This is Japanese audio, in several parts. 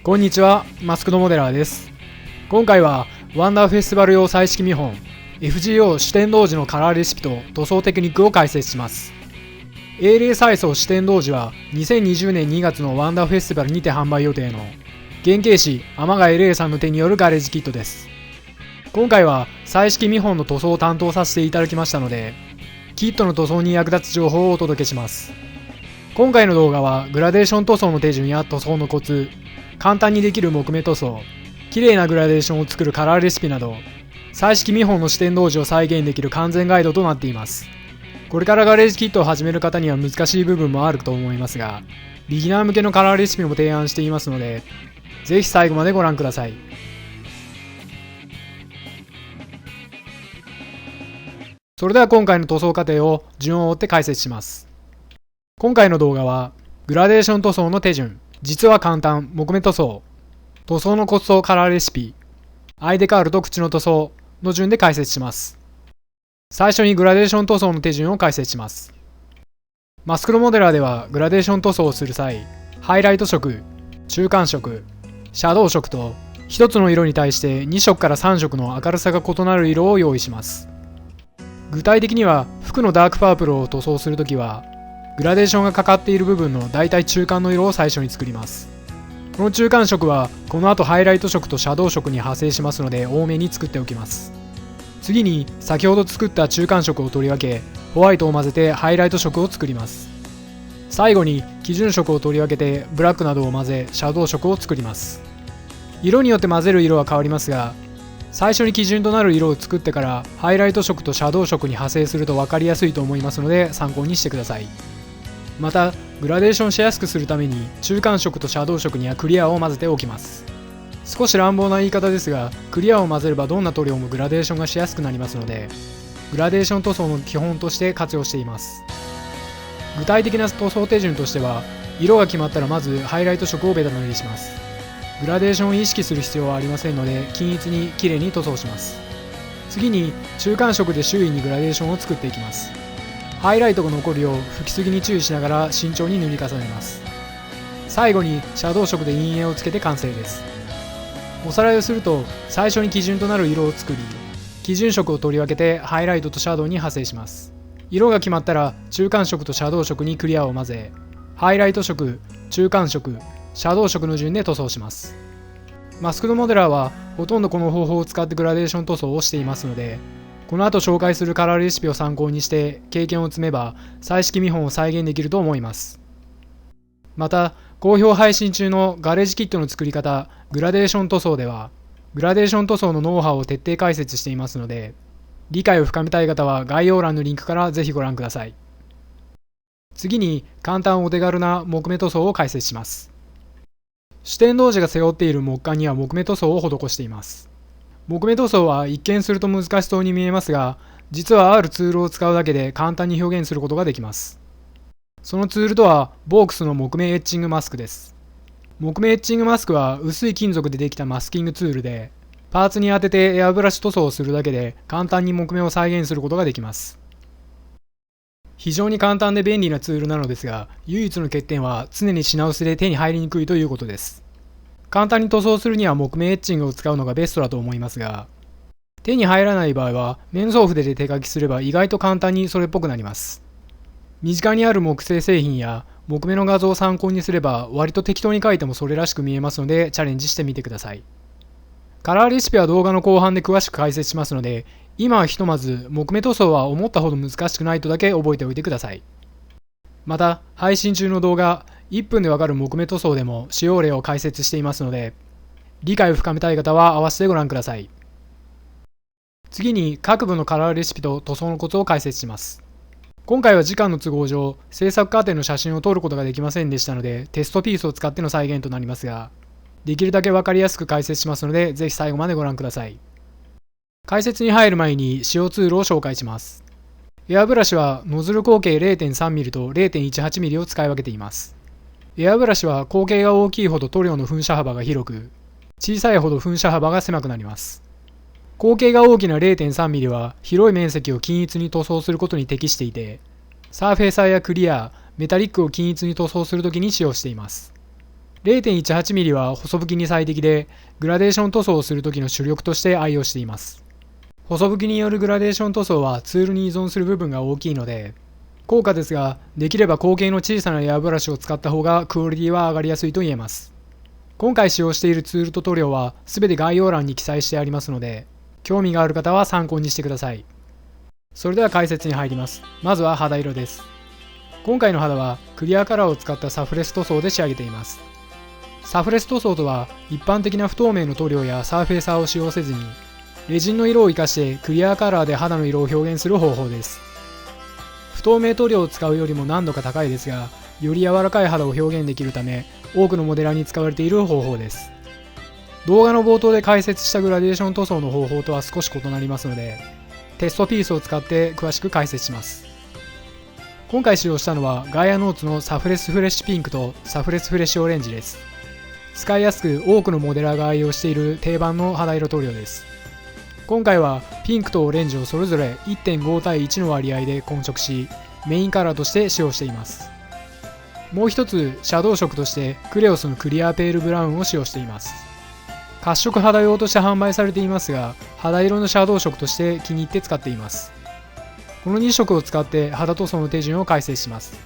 こんにちは、マスクのモデラーです。今回はワンダーフェスティバル用彩色見本 FGO 主典同時のカラーレシピと塗装テクニックを解説します。英霊彩装主典同時は2020年2月のワンダーフェスティバルにて販売予定の原型師天貝玲さんの手によるガレージキットです。今回は彩色見本の塗装を担当させていただきましたので、キットの塗装に役立つ情報をお届けします。今回の動画はグラデーション塗装の手順や塗装のコツ、簡単にできる木目塗装、綺麗なグラデーションを作るカラーレシピなど、彩色見本の主典同時を再現できる完全ガイドとなっています。これからガレージキットを始める方には難しい部分もあると思いますが、ビギナー向けのカラーレシピも提案していますので、ぜひ最後までご覧ください。それでは今回の塗装過程を順を追って解説します。今回の動画は、グラデーション塗装の手順、実は簡単木目塗装、塗装のコツとカラーレシピ、アイデカールと口の塗装の順で解説します。最初にグラデーション塗装の手順を解説します。マスクロモデラーではグラデーション塗装をする際、ハイライト色、中間色、シャドウ色と1つの色に対して2色から3色の明るさが異なる色を用意します。具体的には服のダークパープルを塗装するときは、グラデーションがかかっている部分のだいたい中間の色を最初に作ります。この中間色はこの後ハイライト色とシャドウ色に派生しますので多めに作っておきます。次に先ほど作った中間色を取り分け、ホワイトを混ぜてハイライト色を作ります。最後に基準色を取り分けてブラックなどを混ぜシャドウ色を作ります。色によって混ぜる色は変わりますが、最初に基準となる色を作ってからハイライト色とシャドウ色に派生すると分かりやすいと思いますので参考にしてください。またグラデーションしやすくするために中間色とシャドウ色にはクリアを混ぜておきます。少し乱暴な言い方ですが、クリアを混ぜればどんな塗料もグラデーションがしやすくなりますので、グラデーション塗装の基本として活用しています。具体的な塗装手順としては、色が決まったらまずハイライト色をベタ塗りします。グラデーションを意識する必要はありませんので、均一に綺麗に塗装します。次に中間色で周囲にグラデーションを作っていきます。ハイライトが残るよう吹きすぎに注意しながら慎重に塗り重ねます。最後にシャドウ色で陰影をつけて完成です。おさらいをすると、最初に基準となる色を作り、基準色を取り分けてハイライトとシャドウに派生します。色が決まったら中間色とシャドウ色にクリアを混ぜ、ハイライト色、中間色、シャドウ色の順で塗装します。マスクのモデラーはほとんどこの方法を使ってグラデーション塗装をしていますので、この後紹介するカラーレシピを参考にして経験を積めば彩色見本を再現できると思います。また好評配信中のガレージキットの作り方グラデーション塗装では、グラデーション塗装のノウハウを徹底解説していますので、理解を深めたい方は概要欄のリンクからぜひご覧ください。次に簡単お手軽な木目塗装を解説します。主典同時が背負っている木管には木目塗装を施しています。木目塗装は一見すると難しそうに見えますが、実はあるツールを使うだけで簡単に表現することができます。そのツールとはボークスの木目エッチングマスクです。木目エッチングマスクは薄い金属でできたマスキングツールで、パーツに当ててエアブラシ塗装をするだけで簡単に木目を再現することができます。非常に簡単で便利なツールなのですが、唯一の欠点は常に品薄で手に入りにくいということです。簡単に塗装するには木目エッチングを使うのがベストだと思いますが、手に入らない場合は面相筆で手書きすれば意外と簡単にそれっぽくなります。身近にある木製製品や木目の画像を参考にすれば割と適当に描いてもそれらしく見えますのでチャレンジしてみてください。カラーレシピは動画の後半で詳しく解説しますので、今はひとまず木目塗装は思ったほど難しくないとだけ覚えておいてください。また配信中の動画1分でわかる木目塗装でも使用例を解説していますので、理解を深めたい方は合わせてご覧ください。次に各部のカラーレシピと塗装のコツを解説します。今回は時間の都合上制作過程の写真を撮ることができませんでしたので、テストピースを使っての再現となりますが、できるだけ分かりやすく解説しますのでぜひ最後までご覧ください。解説に入る前に使用ツールを紹介します。エアブラシはノズル口径 0.3mm と 0.18mm を使い分けています。エアブラシは口径が大きいほど塗料の噴射幅が広く、小さいほど噴射幅が狭くなります。口径が大きな 0.3mm は広い面積を均一に塗装することに適していて、サーフェイサーやクリア、メタリックを均一に塗装するときに使用しています。0.18mm は細吹きに最適で、グラデーション塗装をするときの主力として愛用しています。細吹きによるグラデーション塗装はツールに依存する部分が大きいので、高価ですが、できれば口径の小さなエアブラシを使った方がクオリティは上がりやすいと言えます。今回使用しているツールと塗料は全て概要欄に記載してありますので、興味がある方は参考にしてください。それでは解説に入ります。まずは肌色です。今回の肌はクリアカラーを使ったサフレス塗装で仕上げています。サフレス塗装とは一般的な不透明の塗料やサーフェイサーを使用せずに、レジンの色を生かしてクリアカラーで肌の色を表現する方法です。不透明塗料を使うよりも難度が高いですが、より柔らかい肌を表現できるため、多くのモデラーに使われている方法です。動画の冒頭で解説したグラデーション塗装の方法とは少し異なりますので、テストピースを使って詳しく解説します。今回使用したのはガイアノーツのサフレスフレッシュピンクとサフレスフレッシュオレンジです。使いやすく多くのモデラーが愛用している定番の肌色塗料です。今回はピンクとオレンジをそれぞれ 1.5 対1の割合で混色し、メインカラーとして使用しています。もう一つシャドウ色としてクレオスのクリアペールブラウンを使用しています。褐色肌用として販売されていますが、肌色のシャドウ色として気に入って使っています。この2色を使って肌塗装の手順を解説します。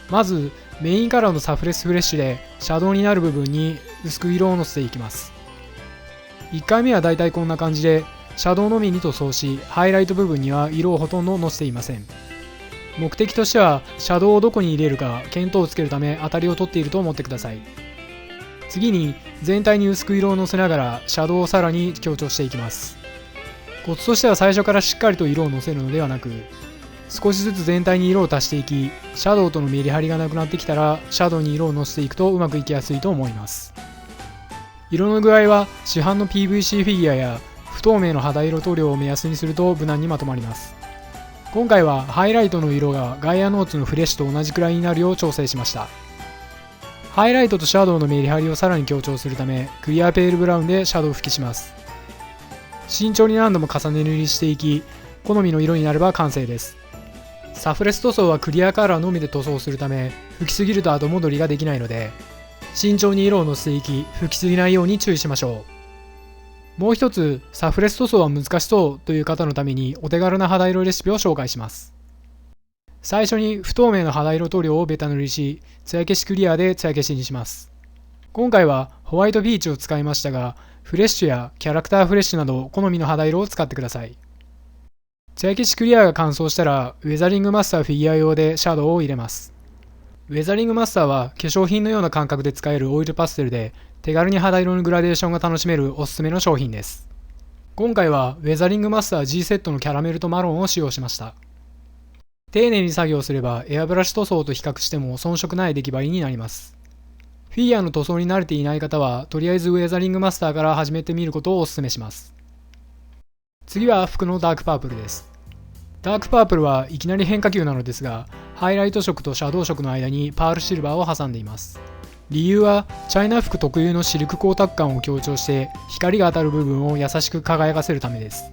まずメインカラーのサフレスフレッシュでシャドウになる部分に薄く色をのせていきます。1回目はだいたいこんな感じでシャドウのみに塗装し、ハイライト部分には色をほとんどのせていません。目的としてはシャドウをどこに入れるか見当をつけるため当たりを取っていると思ってください。次に全体に薄く色をのせながらシャドウをさらに強調していきます。コツとしては最初からしっかりと色をのせるのではなく、少しずつ全体に色を足していき、シャドウとのメリハリがなくなってきたらシャドウに色をのせていくとうまくいきやすいと思います。色の具合は市販の PVC フィギュアや不透明の肌色塗料を目安にすると無難にまとまります。今回はハイライトの色がガイアノーツのフレッシュと同じくらいになるよう調整しました。ハイライトとシャドウのメリハリをさらに強調するため、クリアペールブラウンでシャドウを吹きします。慎重に何度も重ね塗りしていき、好みの色になれば完成です。サフレス塗装はクリアカラーのみで塗装するため、吹きすぎると後戻りができないので、慎重に色をのせていき、吹きすぎないように注意しましょう。もう一つ、サフレス塗装は難しそうという方のためにお手軽な肌色レシピを紹介します。最初に不透明な肌色塗料をベタ塗りし、艶消しクリアで艶消しにします。今回はホワイトビーチを使いましたが、フレッシュやキャラクターフレッシュなど好みの肌色を使ってください。艶消しクリアが乾燥したらウェザリングマスターフィギュア用でシャドウを入れます。ウェザリングマスターは化粧品のような感覚で使えるオイルパステルで手軽に肌色のグラデーションが楽しめるおすすめの商品です。今回はウェザリングマスター G セットのキャラメルとマロンを使用しました。丁寧に作業すればエアブラシ塗装と比較しても遜色ない出来栄えになります。フィギュアの塗装に慣れていない方はとりあえずウェザリングマスターから始めてみることをお勧めします。次は服のダークパープルです。ダークパープルはいきなり変化球なのですが、ハイライト色とシャドウ色の間にパールシルバーを挟んでいます。理由はチャイナ服特有のシルク光沢感を強調して光が当たる部分を優しく輝かせるためです。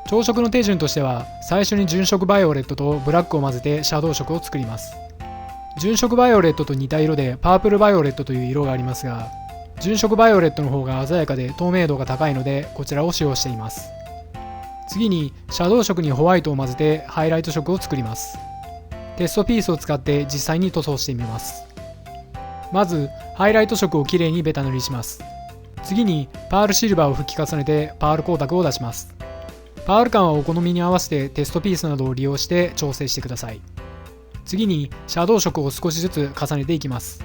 調色の手順としては最初に純色バイオレットとブラックを混ぜてシャドウ色を作ります。純色バイオレットと似た色でパープルバイオレットという色がありますが、純色バイオレットの方が鮮やかで透明度が高いのでこちらを使用しています。次にシャドウ色にホワイトを混ぜてハイライト色を作ります。テストピースを使って実際に塗装してみます。まずハイライト色をきれいにベタ塗りします。次にパールシルバーを吹き重ねてパール光沢を出します。パール感はお好みに合わせてテストピースなどを利用して調整してください。次にシャドウ色を少しずつ重ねていきます。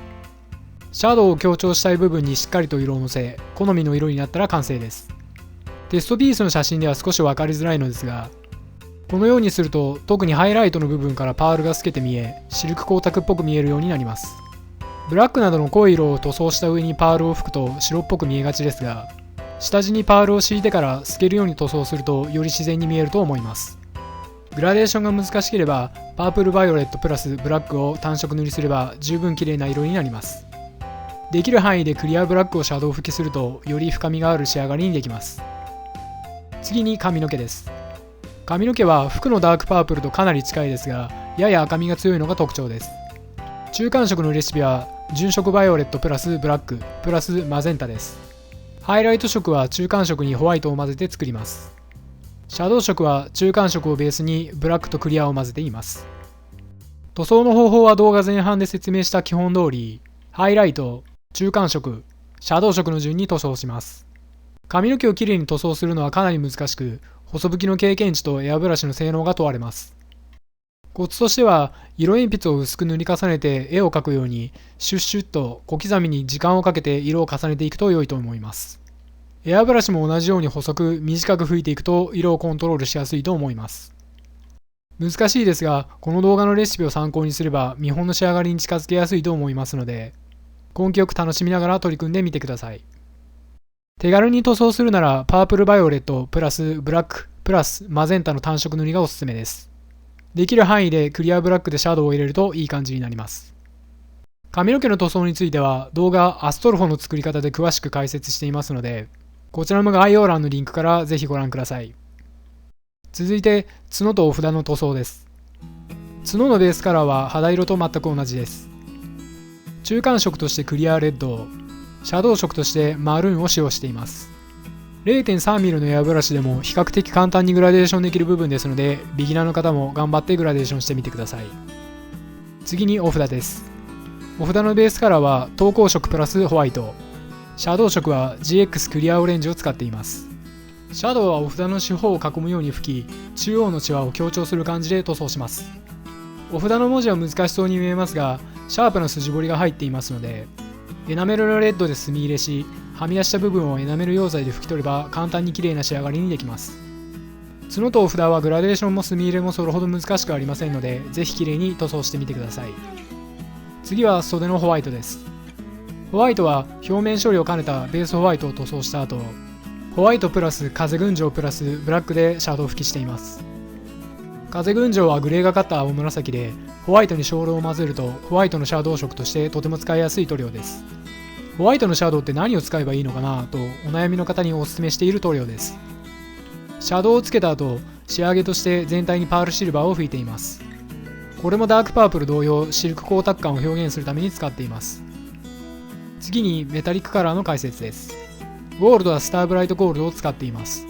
シャドウを強調したい部分にしっかりと色をのせ、好みの色になったら完成です。テストピースの写真では少し分かりづらいのですが、このようにすると特にハイライトの部分からパールが透けて見え、シルク光沢っぽく見えるようになります。ブラックなどの濃い色を塗装した上にパールを吹くと白っぽく見えがちですが、下地にパールを敷いてから透けるように塗装するとより自然に見えると思います。グラデーションが難しければパープルバイオレットプラスブラックを単色塗りすれば十分綺麗な色になります。できる範囲でクリアブラックをシャドウ吹きするとより深みがある仕上がりにできます。次に髪の毛です。髪の毛は服のダークパープルとかなり近いですが、やや赤みが強いのが特徴です。中間色のレシピは純色バイオレットプラスブラックプラスマゼンタです。ハイライト色は中間色にホワイトを混ぜて作ります。シャドウ色は中間色をベースにブラックとクリアを混ぜています。塗装の方法は動画前半で説明した基本通り、ハイライト、中間色、シャドウ色の順に塗装します。髪の毛をきれいに塗装するのはかなり難しく、細拭きの経験値とエアブラシの性能が問われます。コツとしては、色鉛筆を薄く塗り重ねて絵を描くように、シュッシュッと小刻みに時間をかけて色を重ねていくと良いと思います。エアブラシも同じように細く短く吹いていくと色をコントロールしやすいと思います。難しいですが、この動画のレシピを参考にすれば見本の仕上がりに近づけやすいと思いますので、根気よく楽しみながら取り組んでみてください。手軽に塗装するならパープルバイオレットプラスブラックプラスマゼンタの単色塗りがおすすめです。できる範囲でクリアブラックでシャドウを入れるといい感じになります。髪の毛の塗装については動画アストロフォの作り方で詳しく解説していますので、こちらも概要欄のリンクからぜひご覧ください。続いて角とお札の塗装です。角のベースカラーは肌色と全く同じです。中間色としてクリアレッドを、シャドウ色としてマルーンを使用しています。0.3mm のエアブラシでも比較的簡単にグラデーションできる部分ですので、ビギナーの方も頑張ってグラデーションしてみてください。次にお札です。お札のベースカラーは投光色プラスホワイト、シャドウ色は GX クリアオレンジを使っています。シャドウはお札の四方を囲むように吹き、中央のシワを強調する感じで塗装します。お札の文字は難しそうに見えますが、シャープな筋彫りが入っていますので、エナメルのレッドで墨入れし、はみ出した部分をエナメル溶剤で拭き取れば簡単に綺麗な仕上がりにできます。角とお札はグラデーションも墨入れもそれほど難しくありませんので、ぜひ綺麗に塗装してみてください。次は袖のホワイトです。ホワイトは表面処理を兼ねたベースホワイトを塗装した後、ホワイトプラス風群青プラスブラックでシャドウ拭きしています。風群青はグレーがかった青紫で、ホワイトに少量を混ぜるとホワイトのシャドウ色としてとても使いやすい塗料です。ホワイトのシャドウって何を使えばいいのかなとお悩みの方にお勧めしている塗料です。シャドウをつけた後、仕上げとして全体にパールシルバーを吹いています。これもダークパープル同様、シルク光沢感を表現するために使っています。次にメタリックカラーの解説です。ゴールドはスターブライトゴールドを使っています。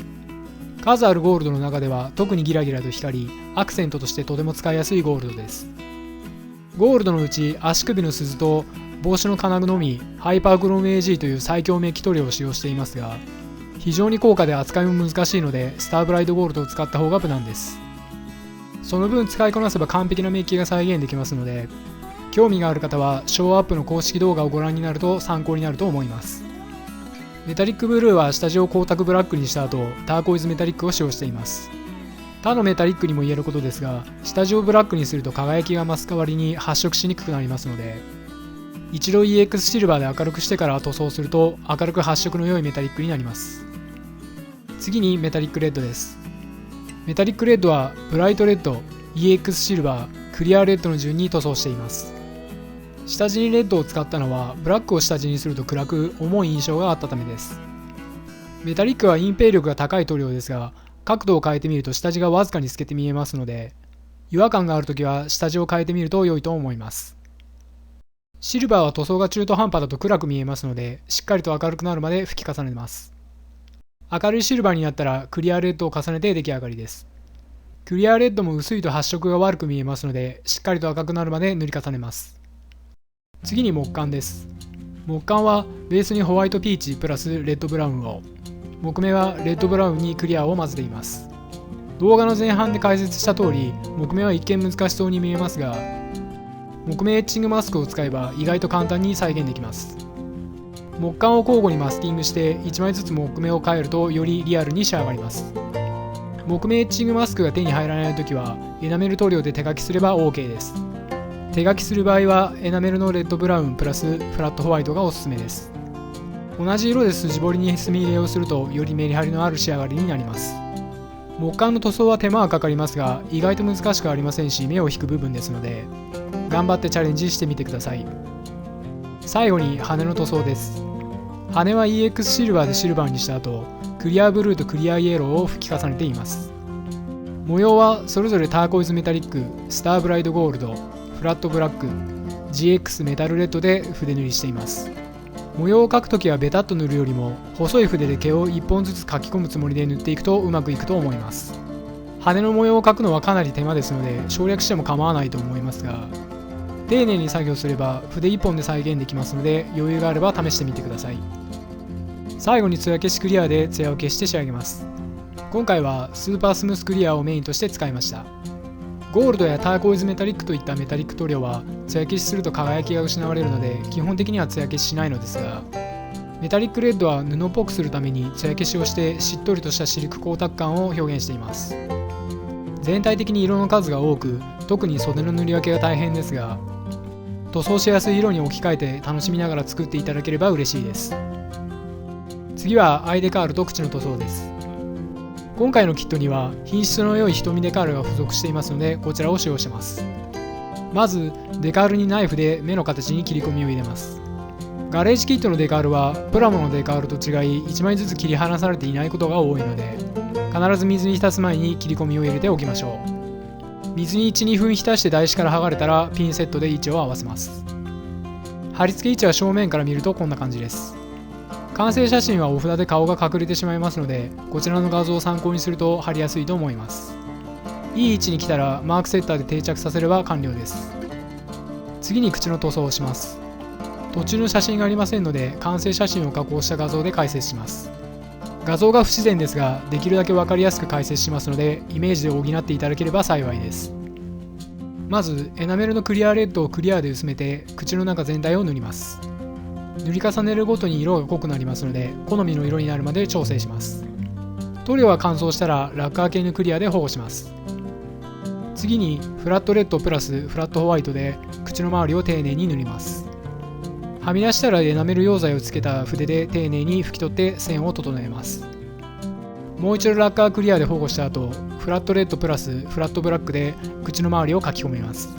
数あるゴールドの中では特にギラギラと光り、アクセントとしてとても使いやすいゴールドです。ゴールドのうち足首の鈴と帽子の金具のみハイパークローム AG という最強メッキ塗料を使用していますが、非常に高価で扱いも難しいのでスターブライトゴールドを使った方が無難です。その分使いこなせば完璧なメッキが再現できますので、興味がある方はショーアップの公式動画をご覧になると参考になると思います。メタリックブルーは下地を光沢ブラックにした後、ターコイズメタリックを使用しています。他のメタリックにも言えることですが、下地をブラックにすると輝きが増す代わりに発色しにくくなりますので、一度 EX シルバーで明るくしてから塗装すると明るく発色の良いメタリックになります。次にメタリックレッドです。メタリックレッドはブライトレッド、EX シルバー、クリアレッドの順に塗装しています。下地にレッドを使ったのはブラックを下地にすると暗く重い印象があったためです。メタリックは隠蔽力が高い塗料ですが、角度を変えてみると下地がわずかに透けて見えますので、違和感があるときは下地を変えてみると良いと思います。シルバーは塗装が中途半端だと暗く見えますので、しっかりと明るくなるまで吹き重ねます。明るいシルバーになったらクリアレッドを重ねて出来上がりです。クリアレッドも薄いと発色が悪く見えますので、しっかりと赤くなるまで塗り重ねます。次に木管です。木管はベースにホワイトピーチプラスレッドブラウンを、木目はレッドブラウンにクリアを混ぜています。動画の前半で解説した通り、木目は一見難しそうに見えますが、木目エッチングマスクを使えば意外と簡単に再現できます。木管を交互にマスキングして1枚ずつ木目を変えるとよりリアルに仕上がります。木目エッチングマスクが手に入らないときはエナメル塗料で手書きすれば OK です。手書きする場合はエナメルのレッドブラウンプラスフラットホワイトがおすすめです。同じ色で筋彫りに墨入れをするとよりメリハリのある仕上がりになります。木管の塗装は手間はかかりますが、意外と難しくありませんし目を引く部分ですので、頑張ってチャレンジしてみてください。最後に羽の塗装です。羽は EX シルバーでシルバーにした後、クリアブルーとクリアイエローを吹き重ねています。模様はそれぞれターコイズメタリック、スターブライトゴールド、フラットブラック、GX メタルレッドで筆塗りしています。模様を描くときはベタっと塗るよりも細い筆で毛を1本ずつ描き込むつもりで塗っていくとうまくいくと思います。羽の模様を描くのはかなり手間ですので省略しても構わないと思いますが、丁寧に作業すれば筆1本で再現できますので余裕があれば試してみてください。最後に艶消しクリアで艶を消して仕上げます。今回はスーパースムースクリアをメインとして使いました。ゴールドやターコイズメタリックといったメタリック塗料は艶消しすると輝きが失われるので基本的には艶消ししないのですが、メタリックレッドは布っぽくするために艶消しをしてしっとりとしたシルク光沢感を表現しています。全体的に色の数が多く、特に袖の塗り分けが大変ですが、塗装しやすい色に置き換えて楽しみながら作っていただければ嬉しいです。次はアイデカールと口の塗装です。今回のキットには品質の良い瞳デカールが付属していますのでこちらを使用します。まずデカールにナイフで目の形に切り込みを入れます。ガレージキットのデカールはプラモのデカールと違い1枚ずつ切り離されていないことが多いので、必ず水に浸す前に切り込みを入れておきましょう。水に 1,2 分浸して台紙から剥がれたらピンセットで位置を合わせます。貼り付け位置は正面から見るとこんな感じです。完成写真はお札で顔が隠れてしまいますのでこちらの画像を参考にすると貼りやすいと思います。いい位置に来たらマークセッターで定着させれば完了です。次に口の塗装をします。途中の写真がありませんので完成写真を加工した画像で解説します。画像が不自然ですができるだけ分かりやすく解説しますのでイメージで補っていただければ幸いです。まずエナメルのクリアレッドをクリアで薄めて口の中全体を塗ります。塗り重ねるごとに色が濃くなりますので好みの色になるまで調整します。塗料が乾燥したらラッカー系のクリアで保護します。次にフラットレッドプラスフラットホワイトで口の周りを丁寧に塗ります。はみ出したらエナメル溶剤をつけた筆で丁寧に拭き取って線を整えます。もう一度ラッカークリアで保護した後フラットレッドプラスフラットブラックで口の周りを書き込みます。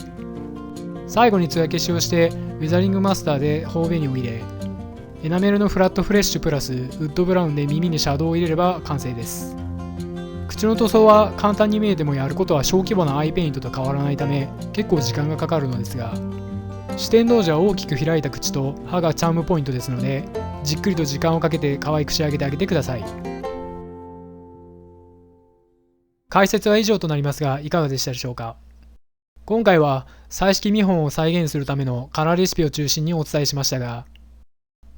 最後に艶消しをしてウェザリングマスターで頬紅を入れ、エナメルのフラットフレッシュプラスウッドブラウンで耳にシャドウを入れれば完成です。口の塗装は簡単に見えてもやることは小規模なアイペイントと変わらないため結構時間がかかるのですが、視点同時は大きく開いた口と歯がチャームポイントですのでじっくりと時間をかけて可愛く仕上げてあげてください。解説は以上となりますがいかがでしたでしょうか。今回は彩色見本を再現するためのカラーレシピを中心にお伝えしましたが、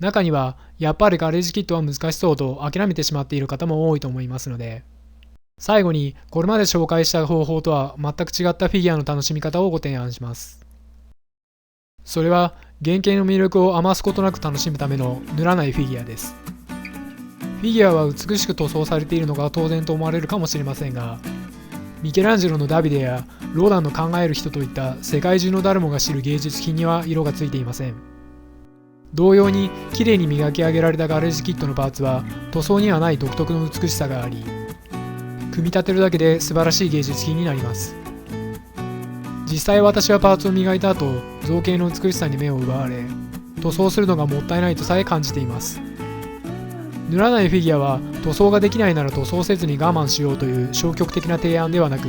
中にはやっぱりガレージキットは難しそうと諦めてしまっている方も多いと思いますので、最後にこれまで紹介した方法とは全く違ったフィギュアの楽しみ方をご提案します。それは原型の魅力を余すことなく楽しむための塗らないフィギュアです。フィギュアは美しく塗装されているのが当然と思われるかもしれませんが、ミケランジェロのダビデやローダンの考える人といった世界中の誰もが知る芸術品には色がついていません。同様に綺麗に磨き上げられたガレージキットのパーツは塗装にはない独特の美しさがあり、組み立てるだけで素晴らしい芸術品になります。実際私はパーツを磨いた後、造形の美しさに目を奪われ、塗装するのがもったいないとさえ感じています。塗らないフィギュアは塗装ができないなら塗装せずに我慢しようという消極的な提案ではなく、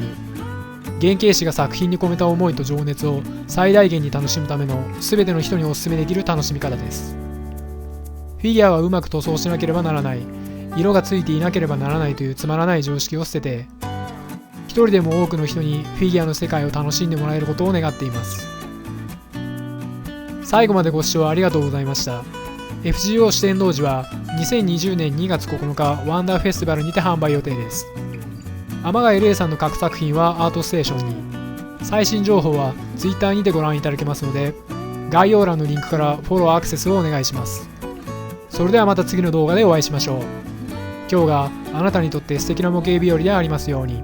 原型師が作品に込めた思いと情熱を最大限に楽しむための全ての人にお勧めできる楽しみ方です。フィギュアはうまく塗装しなければならない、色がついていなければならないというつまらない常識を捨てて、一人でも多くの人にフィギュアの世界を楽しんでもらえることを願っています。最後までご視聴ありがとうございました。FGO 四天王寺は2020年2月9日ワンダーフェスティバルにて販売予定です。天貝玲さんの各作品はアートステーションに、最新情報は Twitter にてご覧いただけますので、概要欄のリンクからフォローアクセスをお願いします。それではまた次の動画でお会いしましょう。今日があなたにとって素敵な模型日和でありますように。